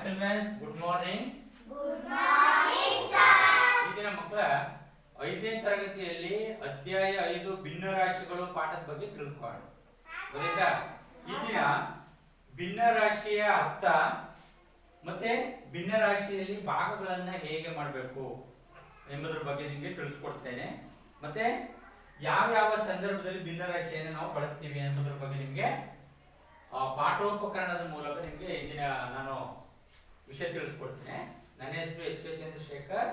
Children's, good morning. Good morning sir. ಈಗಿನ ಮಕ್ಕಳ 5ನೇ ತರಗತಿಯಲ್ಲಿ ಅಧ್ಯಾಯ 5 ಭಿನ್ನರಾಶಿಗಳು ಪಾಠದ ಬಗ್ಗೆ ತಿಳ್ಕೊಳ್ಳೋಣ. ಗೊತ್ತಾಯ್ತಾ? ಈ ದಿನ ಭಿನ್ನರಾಶಿಯ ಅರ್ಥ ಮತ್ತೆ ಭಿನ್ನರಾಶಿಯಲ್ಲಿ ಭಾಗಗಳನ್ನ ಹೇಗೆ ಮಾಡಬೇಕು ಎಂಬುದರ ಬಗ್ಗೆ ನಿಮಗೆ ತಿಳಿಸ್ಕೊಡ್ತೇನೆ. ಮತ್ತೆ ಯಾವ ಸಂದರ್ಭದಲ್ಲಿ ಭಿನ್ನರಾಶಿಯನ್ನು ನಾವು ಬಳಸ್ತೀವಿ ಎಂಬುದರ ಬಗ್ಗೆ ನಿಮಗೆ ಪಾಠೋಪಕರಣದ ಮೂಲಕ ನಿಮಗೆ ಈ ದಿನ ನಾನು ವಿಷಯ ತಿಳಿಸ್ಕೊಡ್ತೇನೆ. ನನ್ನ ಹೆಸರು ಎಚ್ ಕೆ ಚಂದ್ರಶೇಖರ್,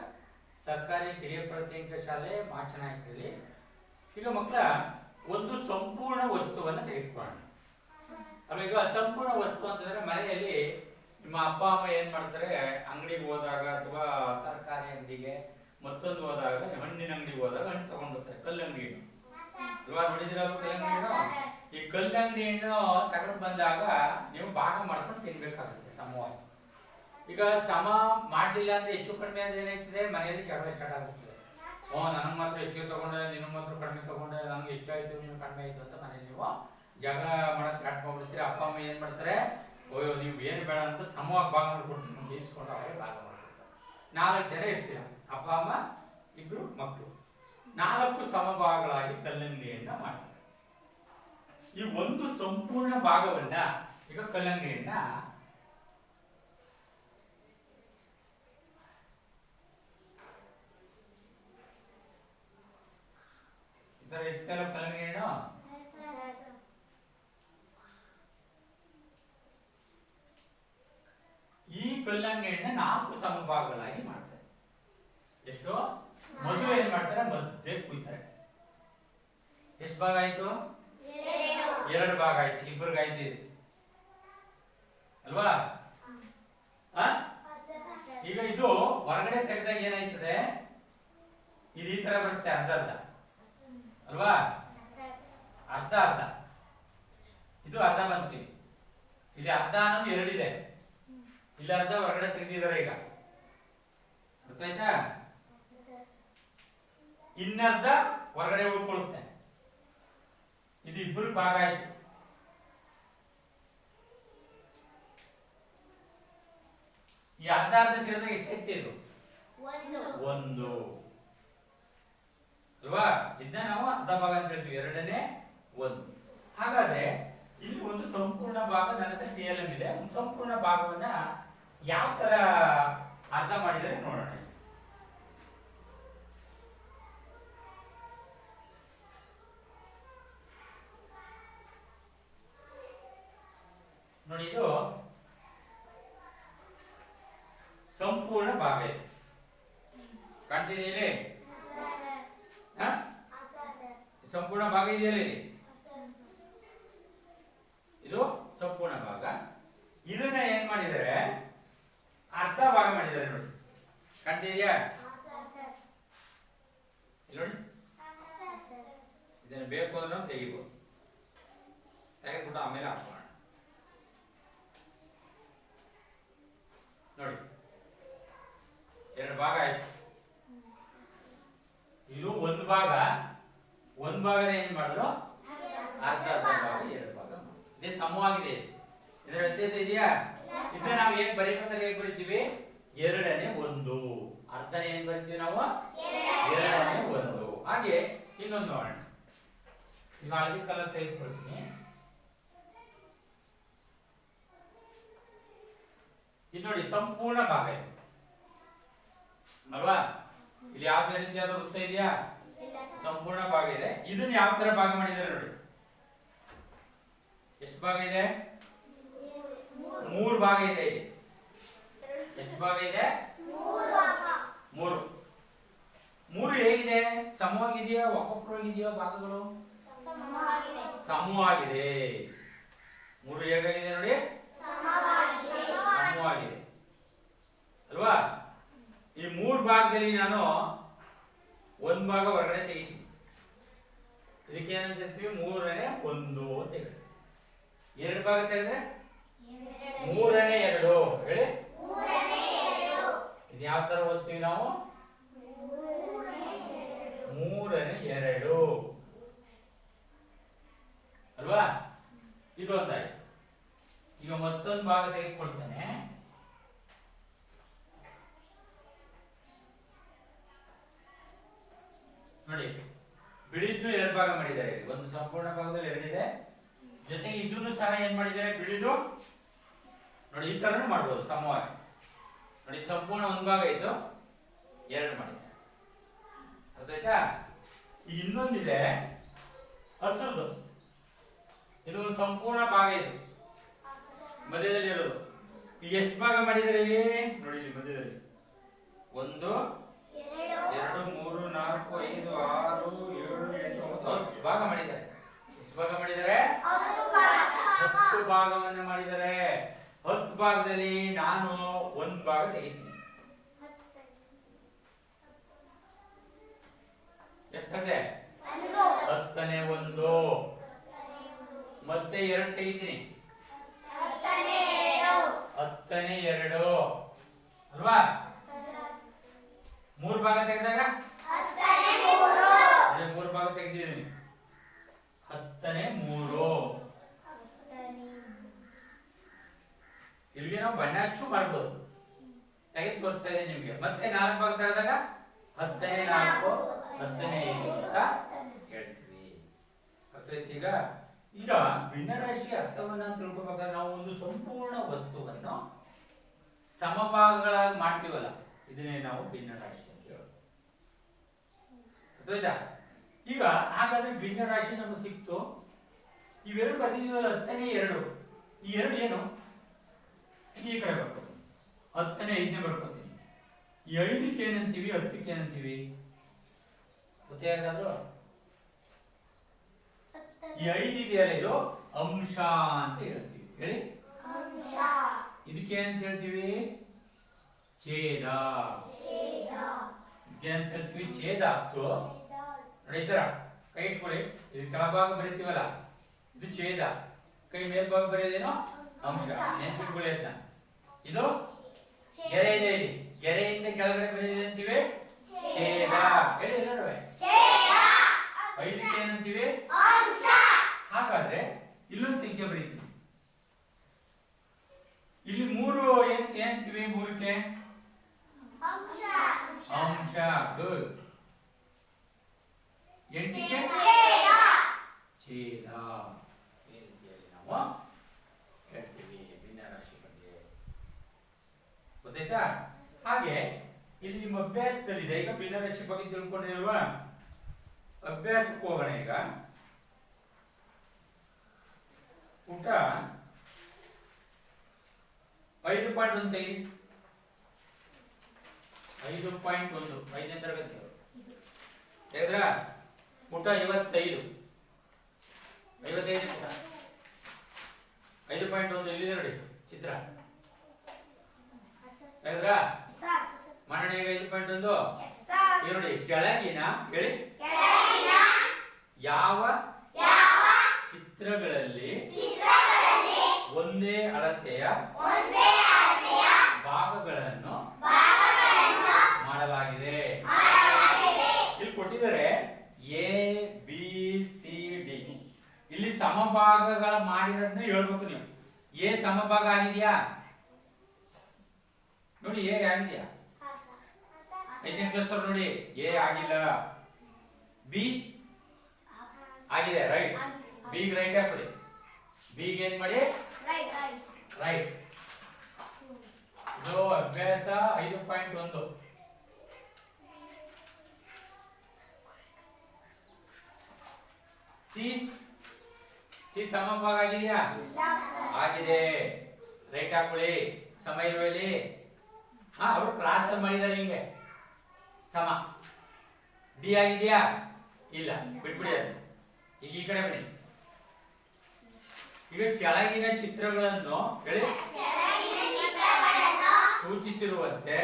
ಸರ್ಕಾರಿ ಕಿರಿಯ ಪ್ರಾಥಮಿಕ ಶಾಲೆ ಮಾಚನಾಯಕಲ್ಲಿ. ಈಗ ಮಕ್ಕಳ ಒಂದು ಸಂಪೂರ್ಣ ವಸ್ತುವನ್ನು ತೆಗೆದುಕೊಳ್ಳೋಣ. ಅಲ್ಲ, ಈಗ ಸಂಪೂರ್ಣ ವಸ್ತು ಅಂತಂದ್ರೆ ಮನೆಯಲ್ಲಿ ನಿಮ್ಮ ಅಪ್ಪ ಅಮ್ಮ ಏನ್ ಮಾಡ್ತಾರೆ, ಅಂಗಡಿಗೆ ಹೋದಾಗ ಅಥವಾ ತರಕಾರಿ ಅಂಗಡಿಗೆ ಮತ್ತೊಂದು ಹೋದಾಗ, ಹಣ್ಣಿನ ಅಂಗಡಿಗೆ ಹೋದಾಗ ಹಣ್ಣು ತಗೊಂಡ್ಬರ್ತಾರೆ. ಕಲ್ಲಂಗಡಿ ಹಣ್ಣು ಅಲ್ವಾ, ನೋಡಿದಿರಲ್ಲ ಕಲ್ಲಂಗಡಿ ಹಣ್ಣು? ಈ ಕಲ್ಲಂಗಡಿ ಹಣ್ಣು ತಗೊಂಡು ಬಂದಾಗ ನೀವು ಭಾಗ ಮಾಡ್ಕೊಂಡು ತಿನ್ಬೇಕಾಗುತ್ತೆ ಸಮವಾಗಿ. ಈಗ ಸಮ ಮಾಡಲಿಲ್ಲ ಅಂದ್ರೆ ಹೆಚ್ಚು ಕಡಿಮೆ ಅಂದ್ರೆ ಏನಾಯ್ತದೆ, ಮನೆಯಲ್ಲಿ ಜಗಳ ಸ್ಟಾರ್ಟ್ ಆಗುತ್ತದೆ. ನನಗೆ ಮಾತ್ರ ಹೆಚ್ಚಿಗೆ ತಗೊಂಡೆ, ನಿನ್ನ ಮಾತ್ರ ಕಡಿಮೆ ತಗೊಂಡೆ, ನಮ್ಗೆ ಹೆಚ್ಚಾಯ್ತು ನೀನು ಕಡಿಮೆ ಆಯ್ತು ಅಂತ ಮನೇಲಿ ನೀವು ಜಗಳ ಮಾಡಕ್ ಸ್ಟಾರ್ಟ್ ಮಾಡ್ಬಿಡ್ತೀರಿ. ಅಪ್ಪ ಅಮ್ಮ ಏನ್ ಮಾಡ್ತಾರೆ, ಓಯೋ ನೀವು ಏನು ಬೇಡ ಅಂತ ಸಮವಾಗಿ ಭಾಗ ಮಾಡ್ಕೊಡ್ತೀನಿ, ಬೇಯಿಸ್ಕೊಂಡು ಅವರೇ ಭಾಗ ಮಾಡ್ಕೊಡ್ತಾರೆ. 4 ಜನ ಇರ್ತೀರ, ಅಪ್ಪ ಅಮ್ಮ 2 ಮಕ್ಕಳು, 4 ಸಮಭಾಗಗಳಾಗಿ ಕಲ್ಲಂಗಡಿಯನ್ನ ಮಾಡ್ತಾರೆ. ಈ ಒಂದು ಸಂಪೂರ್ಣ ಭಾಗವನ್ನ ಈಗ ಕಲ್ಲಂಗಡಿಯನ್ನ ಇದರ ಇಷ್ಟೆಲ್ಲ ಕಲ್ಲಂಗಡಿ ಹಣ್ಣು ಈ ಕಲ್ಲಂಗಡಿ ಹಣ್ಣು 4 ಸಮಭಾಗಗಳಾಗಿ ಮಾಡ್ತಾರೆ. ಎಷ್ಟು? ಮೊದಲು ಏನ್ ಮಾಡ್ತಾರೆ, ಮಧ್ಯೆ ಕುಯ್ತಾರೆ. ಎಷ್ಟು ಭಾಗ ಆಯ್ತು? 2 ಭಾಗ ಆಯ್ತು. ಇಬ್ಬರಿಗಾಯ್ತು ಇದು ಅಲ್ವಾ? ಈಗ ಇದು ಹೊರಗಡೆ ತೆಗೆದಾಗ ಏನಾಯ್ತದೆ, ಇದು ಈ ತರ ಬರುತ್ತೆ, ಅರ್ಧ ಅರ್ಧ ಅಲ್ವಾ? ಅರ್ಧ ಅರ್ಧ, ಇದು ಅರ್ಧ ಬಂತು. ಇಲ್ಲಿ ಅರ್ಧ ಅನ್ನೋದು 2 ಇದೆ, ಇಲ್ಲಿ ಅರ್ಧ ಹೊರಗಡೆ ತೆಗೆದಿದ್ದಾರೆ. ಈಗ ಅರ್ಥ ಆಯ್ತಾ? ಇನ್ನರ್ಧ ಹೊರಗಡೆ ಉಳ್ಕೊಳ್ಳುತ್ತೆ. ಇದು 2 ಭಾಗ ಆಯ್ತು. ಈ ಅರ್ಧ ಸೇರಿದಾಗ ಎಷ್ಟೈತೆ ಇದು? 1 ಅಲ್ವಾ? ಇದನ್ನ ನಾವು ಅರ್ಧ ಭಾಗ ಅಂತ ಹೇಳ್ತೀವಿ, 2ನೇ 1. ಹಾಗಾದ್ರೆ ಇಲ್ಲಿ ಒಂದು ಸಂಪೂರ್ಣ ಭಾಗ ನನ್ನ ಹತ್ರ TLM ಇದೆ. ಒಂದು ಸಂಪೂರ್ಣ ಭಾಗವನ್ನ ಯಾವ ತರ ಅರ್ಧ ಮಾಡಿದರೆ ನೋಡೋಣ. ನೋಡಿ, ಇದು ಸಂಪೂರ್ಣ ಭಾಗ ಇದೆ, ಕಾಣ್ತಿದೆಯೇ? ಸಂಪೂರ್ಣ ಭಾಗ ಇದೆಯಲ್ಲ, ಇದು ಸಂಪೂರ್ಣ ಭಾಗ. ಇದನ್ನ ಏನ್ ಮಾಡಿದರೆ, ಅರ್ಧ ಭಾಗ ಮಾಡಿದ್ದಾರೆ. ನೋಡಿ, ಕಾಣ್ತಿದ್ಯಾ? ನೋಡಿ, ಇದನ್ನ ಬೇಕು ಅಂದ್ರೆ ನಾವು ತೆಗಿಬಹುದು, ತೆಗೆದ್ಬಿಟ್ಟು ಆಮೇಲೆ ಹಾಕೋಣ. ನೋಡಿ, 2 ಭಾಗ ಆಯ್ತು. ಇದು ಒಂದು ಭಾಗ ಏನ್ ಮಾಡಿದ್ರು, ಅರ್ಧ ಭಾಗ 2 ಭಾಗ ಇದೇ ಸಮವಾಗಿದೆ. ಇದರ ವ್ಯತ್ಯಾಸ ಇದೆಯಾ? ಇದನ್ನ ನಾವು ಹೇಗೆ ಬರೀಬೇಕಾದ್ರೆ ಹೇಗೆ ಬರೀತೀವಿ, 2ನೇ 1. ಅರ್ಧನೇ ಏನ್ ಬರೀತೀವಿ ನಾವು, 2ನೇ 1. ಹಾಗೆ ಇನ್ನೊಂದು ನೋಡೋಣ. ಈಗ ಹಳದಿ ಕಲರ್ ತೆಗೆದುಕೊಳ್ತೀನಿ. ಇದು ನೋಡಿ, ಸಂಪೂರ್ಣ ಭಾಗ ಇದೆ ಅಲ್ವಾ? ಇಲ್ಲಿ ಯಾವ ರೀತಿಯಾದ ವೃತ್ತ ಇದೆಯಾ? ಸಂಪೂರ್ಣ ಭಾಗ ಇದೆ. ಇದನ್ನ ಯಾವ ತರ ಭಾಗ ಮಾಡಿದ್ದಾರೆ ನೋಡಿ. ಎಷ್ಟು ಭಾಗ ಇದೆ? 3 ಭಾಗ ಇದೆ. ಇಲ್ಲಿ ಎಷ್ಟು ಭಾಗ ಇದೆ? 3. 3 ಹೇಗಿದೆ? ಸಮವಾಗಿದೆಯಾ, ಒಕ್ಕೊಕ್ಕರಾಗಿದೆಯಾ? ಭಾಗಗಳು ಸಮವಾಗಿದೆ. 3 ಹೇಗಾಗಿದೆ ನೋಡಿ, ಸಮವಾಗಿದೆ ಅಲ್ವಾ? ಈ 3 ಭಾಗದಲ್ಲಿ ನಾನು 1 ಭಾಗ ಹೊರಗಡೆ ತೆಗಿತೀನಿ. ಇದಕ್ಕೆ ಏನಂತ ಹೇಳ್ತೀವಿ, 3ನೇ 1 ಅಂತ ಹೇಳಿ. 2 ಭಾಗ ತೆಗೆದ್ರೆ 3ನೇ 2 ಹೇಳಿ. ಇದು ಯಾವ ತರ ಓದ್ತೀವಿ ನಾವು, 3ನೇ 2 ಅಲ್ವಾ? ಇದೊಂದಾಯ್ತು. ಈಗ ಮತ್ತೊಂದು ಭಾಗ ತೆಗೆದುಕೊಳ್ತೇನೆ. ನೋಡಿ ಬಿಳಿದ್ದು ಎರಡು ಭಾಗ ಮಾಡಿದ್ದಾರೆ. ಒಂದು ಸಂಪೂರ್ಣ ಭಾಗದಲ್ಲಿ ಎರಡಿದೆ, ಜೊತೆಗೆ ಇದನ್ನು ಸಹ ಏನ್ ಮಾಡಿದ್ದಾರೆ ಬಿಳಿದು ನೋಡಿ ಈ ತರನು ಮಾಡ್ಬೋದು ಸಮವಾಗಿ. ನೋಡಿ ಸಂಪೂರ್ಣ ಒಂದು ಭಾಗ ಇತ್ತು, ಎರಡು ಮಾಡಿದ್ದಾರೆ. ಅರ್ಥ ಆಯ್ತಾ? ಈಗ ಇನ್ನೊಂದಿದೆ ಹಸಿರುದು, ಇದು ಒಂದು ಸಂಪೂರ್ಣ ಭಾಗ ಇದು ಮಧ್ಯದಲ್ಲಿ ಇರೋದು. ಈಗ ಎಷ್ಟು ಭಾಗ ಮಾಡಿದ್ದಾರೆ ಇಲ್ಲಿ ನೋಡಿ, ಇಲ್ಲಿ ಮಧ್ಯದಲ್ಲಿ 1 2 3 4 5 6 7 8 9 10 ಭಾಗ ಮಾಡಿದ್ದಾರೆ. ಎಷ್ಟು ಭಾಗ ಮಾಡಿದ್ದಾರೆ? 10 ಭಾಗವನ್ನು ಮಾಡಿದ್ದಾರೆ. 10 ಭಾಗದಲ್ಲಿ ನಾನು ಒಂದು ಭಾಗ ತೆಗಿತೀನಿ. ಎಷ್ಟಾಗಿದೆ? 10ನೇ 1 ಮತ್ತೆ 2 ತೆಗಿತೀನಿ. 10ನೇ 2 ಅಲ್ವಾ? 3 ಭಾಗ ತೆಗೆದಾಗ 3 ಭಾಗ ತೆಗೆದಿದ್ದೀನಿ. 10ನೇ 3 ಇಲ್ಲಿಗೆ ನಾವು ಬಣ್ಣ ಹಚ್ಚು ಮಾಡ್ಬೋದು. ತೆಗೆದು ತೋರಿಸ್ತಾ ಇದ್ದೀನಿ ನಿಮ್ಗೆ. ಮತ್ತೆ 4 ಭಾಗ ತೆಗೆದಾಗ 10ನೇ 4 10ನೇ 5 ಅಂತ ಹೇಳ್ತೀವಿ. ಅರ್ಥಾಯ್ತು? ಈಗ ಭಿನ್ನರಾಶಿ ಅರ್ಥವನ್ನ ತಿಳ್ಕೊಬೇಕಾದ್ರೆ ನಾವು ಒಂದು ಸಂಪೂರ್ಣ ವಸ್ತುವನ್ನು ಸಮಭಾಗಗಳಾಗಿ ಮಾಡ್ತೀವಲ್ಲ, ಇದನ್ನೇ ನಾವು ಭಿನ್ನರಾಶಿ ಅಂತ ಹೇಳೋದು. ಅರ್ಥಾಯ್ತಾ? ಈಗ ಹಾಗಾದ್ರೆ ಭಿನ್ನರಾಶಿ ನಮಗೆ ಸಿಕ್ತು. ಇವೆರಡು ಬರ್ತಿದೀವಲ್ಲ 10ನೇ 2, ಈ 2 ಏನು? ಈ ಕಡೆ ಬರ್ಕೊತೀನಿ. 10ನೇ 5ನೇ ಬರ್ಕೊತೀನಿ. ಈ 5ಕ್ಕೆ ಏನಂತೀವಿ, 10ಕ್ಕೆ ಏನಂತೀವಿ ಗೊತ್ತೇ ಯಾರಿಗಾದ್ರು? ಈ 5 ಇದೆಯಲ್ಲ ಇದು ಅಂಶ ಅಂತ ಹೇಳ್ತೀವಿ. ಹೇಳಿ, ಇದಕ್ಕೆ ಏನಂತ ಹೇಳ್ತೀವಿ? ಛೇದ. ಇದಕ್ಕೆ ಏನಂತ ಹೇಳ್ತೀವಿ? ಛೇದ ಆಗ್ತು. ನೋಡಿ ಈ ತರ ಕೈ ಇಟ್ಕೊಳ್ಳಿ. ಇದು ಕೆಳಭಾಗ ಬರೀತೀವಲ್ಲ ಇದು ಛೇದ, ಕೈ ಮೇಲ್ಭಾಗ ಬರೆಯೋದೇನೋ ಅಂಶ. ನೆನ್ಪಿಟ್ಕೊಳ್ಳಿ ಅದನ್ನ. ಇದು ಗೆರೆ ಇದೆ, ಇಲ್ಲಿ ಗೆರೆಯಿಂದ ಕೆಳಗಡೆ ಬರೆಯೋದು ಅಂತೀವಿ ಛೇದ. ಹೇಳಿ ಎಲ್ಲರೂ. 5ಕ್ಕೆ ಏನಂತೀವಿ? ಹಾಗಾದ್ರೆ ಇಲ್ಲೊಂದು ಸಂಖ್ಯೆ ಬರೀತೀವಿ. ಇಲ್ಲಿ 3 ಏನಂತೀವಿ? 3ಕ್ಕೆ ಅಂಶ. ಗುಡ್. 8ಕ್ಕೆ ಛೇದ. ಈ ರೀತಿಯಾಗಿ ನಾವು ಹೇಳ್ತೀವಿ ಭಿನ್ನರಾಶಿ ಬಗ್ಗೆ. ಗೊತ್ತಾಯ್ತಾ? ಹಾಗೆ ಇಲ್ಲಿ ನಿಮ್ಮ ಅಭ್ಯಾಸದಲ್ಲಿದೆ. ಈಗ ಭಿನ್ನರಾಶಿ ಬಗ್ಗೆ ತಿಳ್ಕೊಂಡ್ರಿ ಅಲ್ವಾ? ಅಭ್ಯಾಸಕ್ಕೆ ಹೋಗೋಣ. ಈಗ ಊಟ 5.1 ತೆಗಿ. 5.1 5ನೇ ತರಗತಿ ತೆಗೆದ್ರ ಊಟ 55 55 ಪುಟ 5.1 ಎಲ್ಲಿದೆ ನೋಡಿ ಚಿತ್ರ ತೆಗೆದ್ರ ಮಾಡೋಣ. ಈಗ 5.1 ಈಗ ನೋಡಿ ಕೆಳಗಿನ ಹೇಳಿ ಯಾವ ಚಿತ್ರಗಳಲ್ಲಿ ಒಂದೇ ಅಳತೆಯ ಭಾಗಗಳನ್ನು ಮಾಡಲಾಗಿದೆ. ಇಲ್ಲಿ ಕೊಟ್ಟಿದ್ದಾರೆ ಎ ಬಿ ಸಿ ಡಿ. ಇಲ್ಲಿ ಸಮಭಾಗಗಳ ಮಾಡಿರೋದನ್ನ ಹೇಳ್ಬೇಕು ನೀವು. ಎ ಸಮಭಾಗ ಆಗಿದೆಯಾ ನೋಡಿ, ಎ ಆಗಿದೆಯಾ? 5ನೇ ಕ್ಲಾಸ್ ಅವ್ರು ನೋಡಿ ಎ ಆಗಿಲ್ಲ. ಬಿ ಆಗಿದೆ, ರೈಟ್. ಬಿಗ್ ರೈಟ್ ಹಾಕೊಳ್ಳಿ. ಬಿಗ್ ಏನ್ ಮಾಡಿ ರೈಟ್. ಇದು ಅಭ್ಯಾಸ 5.1. ಸಿ ಸಮಭಾಗ ಆಗಿದೆಯಾ? ಆಗಿದೆ, ರೈಟ್ ಹಾಕೊಳ್ಳಿ. ಸಮ ಇಲ್ವಲ್ಲಿ? ಅವರು ಕ್ಲಾಸ್ ಮಾಡಿದಾರೆ ಹಿಂಗೆ ಸಮ. ಡಿ ಆಗಿದೆಯಾ? ಇಲ್ಲ, ಬಿಟ್ಬಿಡಿ ಅದು. ಈಗ ಈ ಕಡೆ ಬನ್ನಿ. ಈಗ ಕೆಳಗಿನ ಚಿತ್ರಗಳನ್ನು ಹೇಳಿ ಸೂಚಿಸಿರುವಂತೆ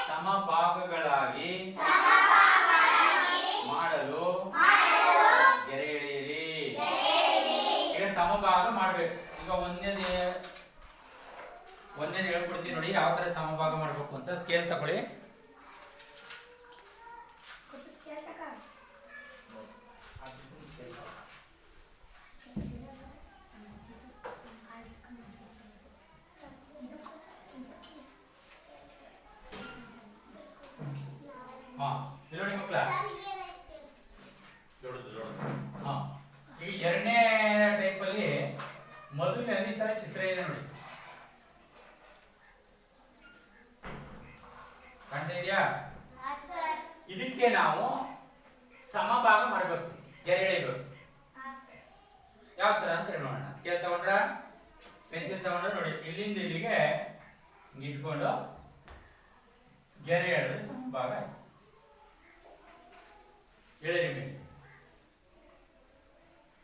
ಸಮಭಾಗಗಳಾಗಿ ಮಾಡಲು ಗೆರೆ ಎಳೆಯಿರಿ. ಈಗ ಸಮಭಾಗ ಮಾಡ್ಬೇಕು. ಈಗ ಒಂದೇದು ಹೇಳ್ಕೊಡ್ತೀನಿ ನೋಡಿ ಯಾವ ತರ ಸಮಭಾಗ ಮಾಡ್ಬೇಕು ಅಂತ. ಸ್ಕೇಲ್ ತಗೊಳ್ಳಿ. ನೋಡಿ ಮಕ್ಕಳ, ತರ ಚಿತ್ರ ಇದೆ ನೋಡಿ, ಕಾಣ್ತಾ ಇದೆಯಾ? ಇದಕ್ಕೆ ನಾವು ಸಮಭಾಗ ಮಾಡಬೇಕು, ಗೆರೆ ಎಳಿಬೇಕು. ಯಾವ ತರ ಅಂತ ಹೇಳಿ ನೋಡೋಣ. ಸ್ಕೇಲ್ ತಗೊಂಡ್ರ, ಪೆನ್ಸಿಲ್ ತಗೊಂಡ್ರ, ನೋಡಿ ಇಲ್ಲಿಂದ ಇಲ್ಲಿಗೆ ಇಟ್ಕೊಂಡು ಗೆರೆ ಎಳೆದ್ರೆ ಸಮಭಾಗ ಆಯ್ತು. ಎಳೆರಿ ಮೇಲೆ.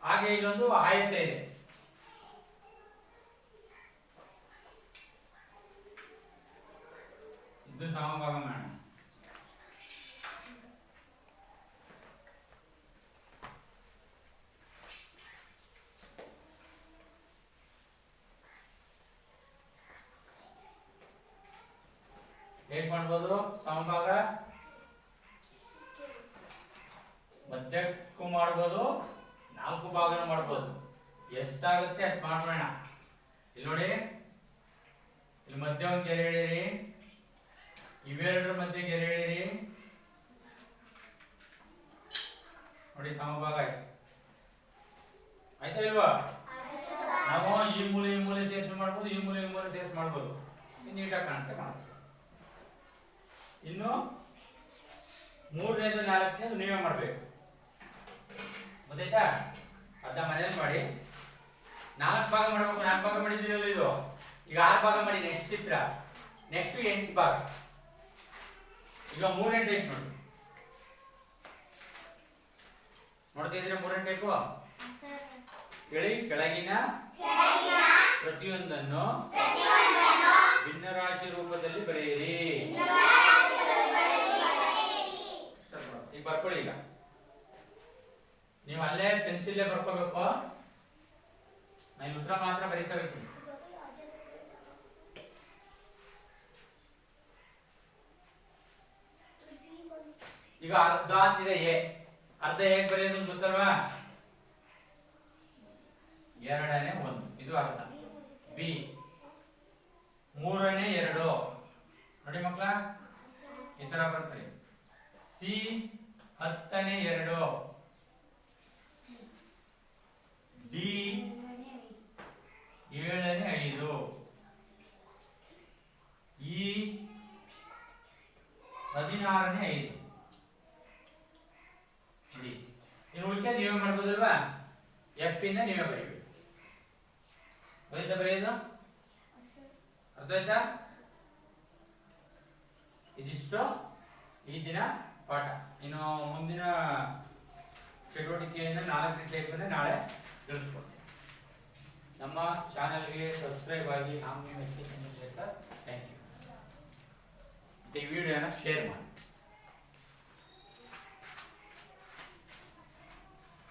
ಹಾಗೆ ಇಲ್ಲೊಂದು ಆಯತ ಇದೆ, ಇದು ಸಮಭಾಗ ಮಾಡೋಣ. ಹೇಗ್ ಮಾಡ್ಬೋದು ಸಮಭಾಗ? ಮಧ್ಯಕ್ಕೂ ಮಾಡ್ಬೋದು, 4 ಭಾಗನೂ ಮಾಡ್ಬೋದು. ಎಷ್ಟಾಗುತ್ತೆ ಅಷ್ಟು ಮಾಡ್ಬೋಣ. ಇಲ್ಲಿ ನೋಡಿ, ಇಲ್ಲಿ ಮಧ್ಯ ಒಂದು ಗೆರೆ ಎಳೀರಿ, ಇವೆರಡರ ಮಧ್ಯೆ ಗೆರೆ ಎಳೀರಿ, ನೋಡಿ ಸಮಭಾಗ ಆಯ್ತು. ಆಯ್ತಾ ಇಲ್ವಾ? ನಾವು ಈ ಮೂಲೆ ಸೇರಿಸಿ ಮಾಡ್ಬೋದು, ಈ ಮೂಲೆ ಸೇರಿಸಿ ಮಾಡ್ಬೋದು. ನೀಟಾಗಿ ಕಾಣುತ್ತೆ ಮಾಡ್ಬೋದು. ಇನ್ನು 3ನೇದು 4ನೇದು ನೀವೇ ಮಾಡ್ಬೇಕು, ಗೊತ್ತಾಯ್ತಾ? ಅದ ಮನೇಲಿ ಮಾಡಿ. 4 ಭಾಗ ಮಾಡಬೇಕು. 4 ಭಾಗ ಮಾಡಿದ್ದೀರಲ್ಲ ಇದು, ಈಗ 6 ಭಾಗ ಮಾಡಿ. ನೆಕ್ಸ್ಟ್ ಚಿತ್ರ, ನೆಕ್ಸ್ಟ್ 8 ಭಾಗ. ಈಗ 3ನೇ ಟೈಪ್ ನೋಡಿ, ನೋಡ್ತಾ ಇದ್ದೀರಾ? 3ನೇ ಟೈಪು ಹೇಳಿ. ಕೆಳಗಿನ ಪ್ರತಿಯೊಂದನ್ನು ಭಿನ್ನರಾಶಿ ರೂಪದಲ್ಲಿ ಬರೆಯಿರಿ. ಈಗ ಬರ್ಕೊಳ್ಳಿ. ಈಗ ನೀವು ಅಲ್ಲೇ ಪೆನ್ಸಿಲ್ಲೇ ಬರ್ಕೋಬೇಕು, ನಾನು ಉತ್ತರ ಮಾತ್ರ ಬರೀತಾ ಹೋಗ್ತೀನಿ. ಈಗ ಅರ್ಧ ಅಂತಿದೆ ಎ, ಅರ್ಧ ಹೇಗೆ ಬರೆಯೋದು ಗೊತ್ತಲ್ವಾ? 2ನೇ 1, ಇದು ಅರ್ಧ. ಬಿ 3ನೇ 2, ನೋಡಿ ಮಕ್ಕಳ, ಈ ತರ ಬರ್ತದೆ. ಸಿ 10ನೇ 2, ಡಿ 7ನೇ 5, ಇ 16ನೇ 5. ನೋಡಿ, ಇನ್ನು ಉಳಿಕೆ ನೀವೇ ಮಾಡ್ಬೋದಲ್ವಾ? ಎಫ್ ಇಂದ ನೀವೇ ಬರೀಬೇಕು. ಬರೆಯೋದು ಅರ್ಥ ಆಯ್ತಾ? ಇದಿಷ್ಟು ಈ ದಿನ ಪಾಠ. ಇನ್ನು ಮುಂದಿನ ಚಟುವಟಿಕೆಯನ್ನು 4ನೇ ಟೈಪನ್ನು ನಾಳೆ ತಿಳಿಸ್ಕೊಡ್ತೀನಿ. ನಮ್ಮ ಚಾನಲ್ಗೆ ಸಬ್ಸ್ಕ್ರೈಬ್ ಆಗಿ. ನಾನು ನಿಮ್ಮ ಥ್ಯಾಂಕ್ ಯು. ಈ ವಿಡಿಯೋನ ಶೇರ್ ಮಾಡಿ.